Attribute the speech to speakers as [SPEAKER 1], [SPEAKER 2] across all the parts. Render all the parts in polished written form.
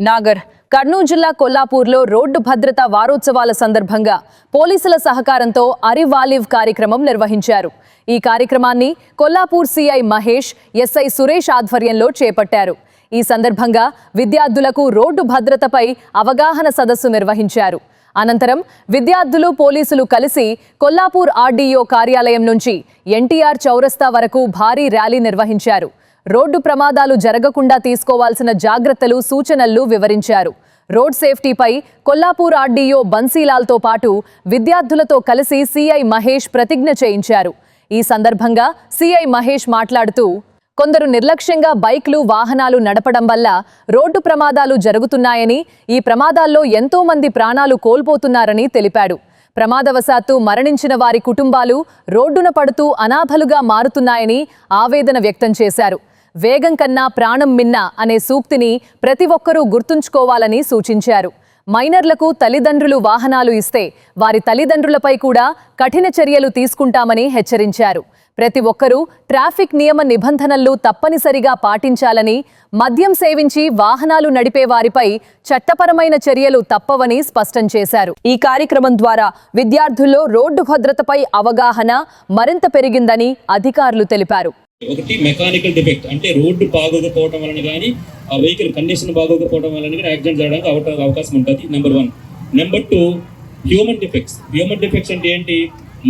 [SPEAKER 1] నాగర్ కర్నూలు జిల్లా కొల్లాపూర్లో రోడ్డు భద్రతా వారోత్సవాల సందర్భంగా పోలీసుల సహకారంతో అరివాలివ్ కార్యక్రమం నిర్వహించారు. ఈ కార్యక్రమాన్ని కొల్లాపూర్ సిఐ మహేష్, ఎస్ఐ సురేష్ ఆధ్వర్యంలో చేపట్టారు. ఈ సందర్భంగా విద్యార్థులకు రోడ్డు భద్రతపై అవగాహన సదస్సు నిర్వహించారు. అనంతరం విద్యార్థులు, పోలీసులు కలిసి కొల్లాపూర్ ఆర్డీఓ కార్యాలయం నుంచి ఎన్టీఆర్ చౌరస్తా వరకు భారీ ర్యాలీ నిర్వహించారు. రోడ్డు ప్రమాదాలు జరగకుండా తీసుకోవాల్సిన జాగ్రత్తలు, సూచనలు వివరించారు. రోడ్ సేఫ్టీపై కొల్లాపూర్ ఆర్డీఓ బన్సీలాల్తో పాటు విద్యార్థులతో కలిసి సిఐ మహేష్ ప్రతిజ్ఞ చేయించారు. ఈ సందర్భంగా సిఐ మహేష్ మాట్లాడుతూ, కొందరు నిర్లక్ష్యంగా బైక్లు, వాహనాలు నడపడం వల్ల రోడ్డు ప్రమాదాలు జరుగుతున్నాయని, ఈ ప్రమాదాల్లో ఎంతో మంది ప్రాణాలు కోల్పోతున్నారని తెలిపాడు. ప్రమాదవశాత్తు మరణించిన వారి కుటుంబాలు రోడ్డున పడుతూ అనాథలుగా మారుతున్నాయని ఆవేదన వ్యక్తం చేశారు. వేగం కన్నా ప్రాణం మిన్న అనే సూక్తిని ప్రతి ఒక్కరూ గుర్తుంచుకోవాలని సూచించారు. మైనర్లకు తల్లిదండ్రులు వాహనాలు ఇస్తే వారి తల్లిదండ్రులపై కూడా కఠిన చర్యలు తీసుకుంటామని హెచ్చరించారు. ప్రతి ఒక్కరూ ట్రాఫిక్ నియమ నిబంధనలు తప్పనిసరిగా పాటించాలని, మద్యం సేవించి వాహనాలు నడిపే వారిపై చట్టపరమైన చర్యలు తప్పవని స్పష్టం చేశారు. ఈ కార్యక్రమం ద్వారా విద్యార్థుల్లో రోడ్డు భద్రతపై అవగాహన మరింత పెరిగిందని అధికారులు తెలిపారు.
[SPEAKER 2] ఒకటి మెకానికల్ డిఫెక్ట్, అంటే రోడ్డు బాగోకపోవడం వలన కానీ, ఆ వెహికల్ కండిషన్ బాగోకపోవడం వలన కానీ యాక్సిడెంట్ జరగడానికి అవకాశం ఉంటుంది. Number 1. Number 2, human defects. Human defects అంటే ఏంటి?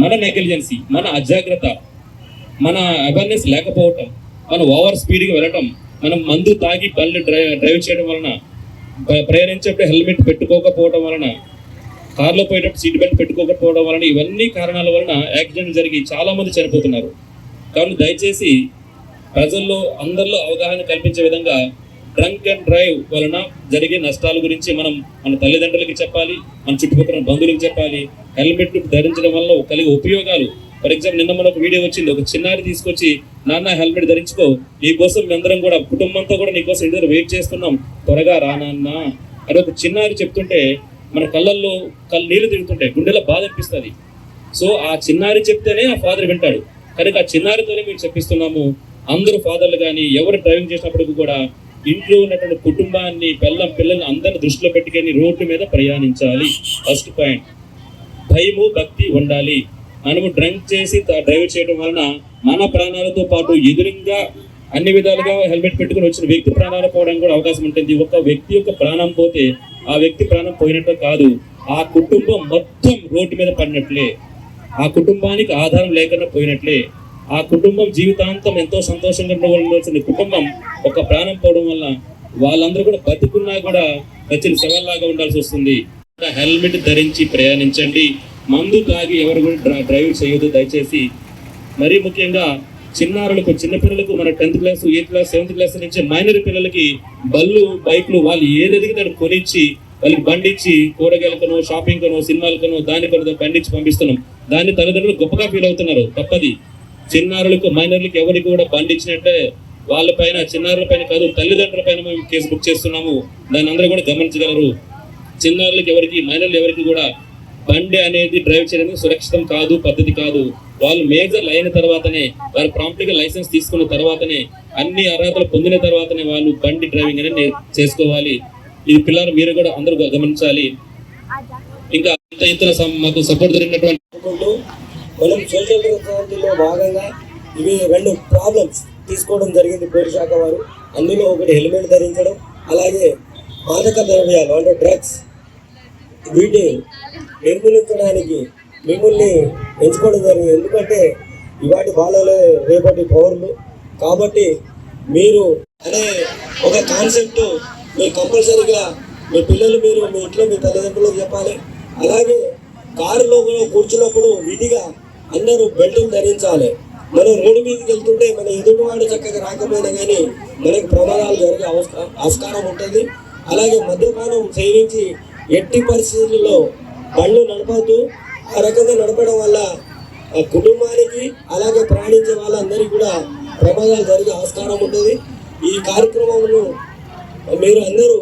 [SPEAKER 2] మన నెగ్లిజెన్సీ, మన అజాగ్రత్త, మన అవేర్నెస్ లేకపోవటం, మనం ఓవర్ స్పీడ్గా వెళ్ళటం, మనం మందు తాగి బండి డ్రైవ్ చేయడం వలన, ప్రయాణించేటప్పుడు హెల్మెట్ పెట్టుకోకపోవడం వలన, కార్లో పోయేటప్పుడు సీట్ బెల్ట్ పెట్టుకోకపోవడం వలన, ఇవన్నీ కారణాల వలన యాక్సిడెంట్ జరిగి చాలామంది చనిపోతున్నారు. కాబట్టి దయచేసి ప్రజల్లో, అందరిలో అవగాహన కల్పించే విధంగా డ్రంక్ అండ్ డ్రైవ్ వలన జరిగే నష్టాల గురించి మనం మన తల్లిదండ్రులకి చెప్పాలి, మన చుట్టుపక్కల బంధువులకి చెప్పాలి. హెల్మెట్ ధరించడం వల్ల కలిగే ఉపయోగాలు, ఫర్ ఎగ్జాంపుల్ నిన్న మనకు వీడియో వచ్చింది, ఒక చిన్నారి తీసుకొచ్చి, నాన్న హెల్మెట్ ధరించుకో, నీకోసం అందరం కూడా కుటుంబంతో కూడా నీకోసం ఇంటి దగ్గర వెయిట్ చేస్తున్నాం, త్వరగా రా నాన్న అని ఒక చిన్నారి చెప్తుంటే మన కళ్ళల్లో నీళ్లు తిరుగుతుంటాయి, గుండెలో బాధ అనిపిస్తుంది. సో ఆ చిన్నారి చెప్తేనే ఆ ఫాదర్ వింటాడు. కనుక ఆ చిన్నారితోనే మేము చెప్పిస్తున్నాము. అందరూ ఫాదర్లు కానీ ఎవరు డ్రైవింగ్ చేసినప్పటికీ కూడా ఇంట్లో ఉన్నటువంటి కుటుంబాన్ని, పిల్లల్ని అందరిని దృష్టిలో పెట్టుకొని రోడ్డు మీద ప్రయాణించాలి. ఫస్ట్ పాయింట్, భయము, భక్తి ఉండాలి. మనము డ్రంక్ చేసి డ్రైవ్ చేయడం వలన మన ప్రాణాలతో పాటు ఎదురుగా అన్ని విధాలుగా హెల్మెట్ పెట్టుకుని వచ్చిన వ్యక్తి ప్రాణాలు పోవడానికి కూడా అవకాశం ఉంటుంది. ఒక వ్యక్తి యొక్క ప్రాణం పోతే ఆ వ్యక్తి ప్రాణం పోయినట్టు కాదు, ఆ కుటుంబం మొత్తం రోడ్డు మీద పడినట్లే, ఆ కుటుంబానికి ఆధారం లేకుండా పోయినట్లే. ఆ కుటుంబం జీవితాంతం ఎంతో సంతోషంగా ఉండవలసిన కుటుంబం ఒక ప్రాణం పోవడం వల్ల వాళ్ళందరూ కూడా బతుకున్నా కూడా ప్రజలు శవాల్లాగా ఉండాల్సి వస్తుంది. హెల్మెట్ ధరించి ప్రయాణించండి. మందు తాగి ఎవరు కూడా డ్రైవ్ చేయొద్దు దయచేసి. మరీ ముఖ్యంగా చిన్నారులకు, చిన్నపిల్లలకు, మన 10th class, 8th class, 7th class నుంచి మైనర్ పిల్లలకి బైక్లు వాళ్ళు ఏదెదిగి దాన్ని కొనిచ్చి, వాళ్ళకి బండిచ్చి, కూరగాయలకనో, షాపింగ్కనో, సినిమాలకనో, దానికనో బండిచ్చి పంపిస్తున్నాం. దాన్ని తల్లిదండ్రులు గొప్పగా ఫీల్ అవుతున్నారు. తప్పది. చిన్నారులకు, మైనర్లకు ఎవరికి కూడా బండి ఇచ్చినట్టే వాళ్ళపైన, చిన్నారుల పైన కాదు, తల్లిదండ్రుల పైన మేము కేసు బుక్ చేస్తున్నాము. దాన్ని అందరూ కూడా గమనించగలరు. చిన్నారులకు ఎవరికి, మైనర్లు ఎవరికి కూడా బండి అనేది డ్రైవ్ చేయడానికి సురక్షితం కాదు, పద్ధతి కాదు. వాళ్ళు మేజర్లు అయిన తర్వాతనే, వారు ప్రాంప్ట్గా లైసెన్స్ తీసుకున్న తర్వాతనే, అన్ని అర్హతలు పొందిన తర్వాతనే వాళ్ళు బండి డ్రైవింగ్ అనేది చేసుకోవాలి. ఈ పిల్లలు మీరు కూడా అందరూ గమనించాలి. ఇంకా ఇతర మాకు సపోర్ట్ జరిగినటువంటి
[SPEAKER 3] మనం సోషల్ రెస్పాన్సిబిలిటీలో భాగంగా ఇవి 2 ప్రాబ్లమ్స్ తీసుకోవడం జరిగింది పోలీస్ శాఖ వారు. అందులో ఒకటి హెల్మెట్ ధరించడం, అలాగే మాదక ద్రవ్యాలు అంటే డ్రగ్స్, వీటిని నిర్మూలించడానికి మిమ్మల్ని ఎంచుకోవడం జరిగింది. ఎందుకంటే ఇవాటి బాలలే రేపటి పౌరులు. కాబట్టి మీరు అనే ఒక కాన్సెప్ట్ మీరు కంపల్సరీగా మీ పిల్లలు, మీరు మీ ఇంట్లో మీ తల్లిదండ్రులకు చెప్పాలి. అలాగే కారులో కూర్చున్నప్పుడు విధిగా అందరూ బెల్ట్ని ధరించాలి. మనం రోడ్డు మీదకి వెళ్తుంటే మన ఎదుటివాడు చక్కగా రాకపోయినా కానీ మనకు ప్రమాదాలు జరిగే ఆస్కారం ఉంటుంది. అలాగే మద్యపానం సేవించి ఎట్టి పరిస్థితుల్లో బండ్లు నడపద్దు. ఆ రకంగా నడపడం వల్ల కుటుంబానికి, అలాగే ప్రయాణించే వాళ్ళందరికీ కూడా ప్రమాదాలు జరిగే ఆస్కారం ఉంటుంది. ఈ కార్యక్రమంలో మీరు అందరూ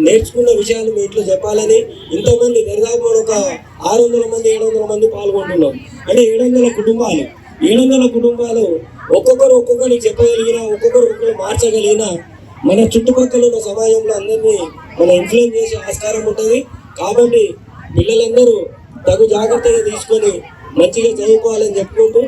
[SPEAKER 3] నేర్చుకున్న విషయాలు మీ ఇంట్లో చెప్పాలని, ఇంతమంది దరిదాపు ఒక 600 మంది 700 మంది పాల్గొంటున్నాం. అంటే 700 కుటుంబాలు ఒక్కొక్కరు చెప్పగలిగిన, ఒక్కొక్కరు మార్చగలిగిన, మన చుట్టుపక్కల ఉన్న సమాజంలో అందరినీ మన ఇన్ఫ్లుయెన్స్ చేసే ఆస్కారం ఉంటుంది. కాబట్టి పిల్లలందరూ తగు జాగ్రత్తగా తీసుకొని మంచిగా చదువుకోవాలని చెప్పుకుంటూ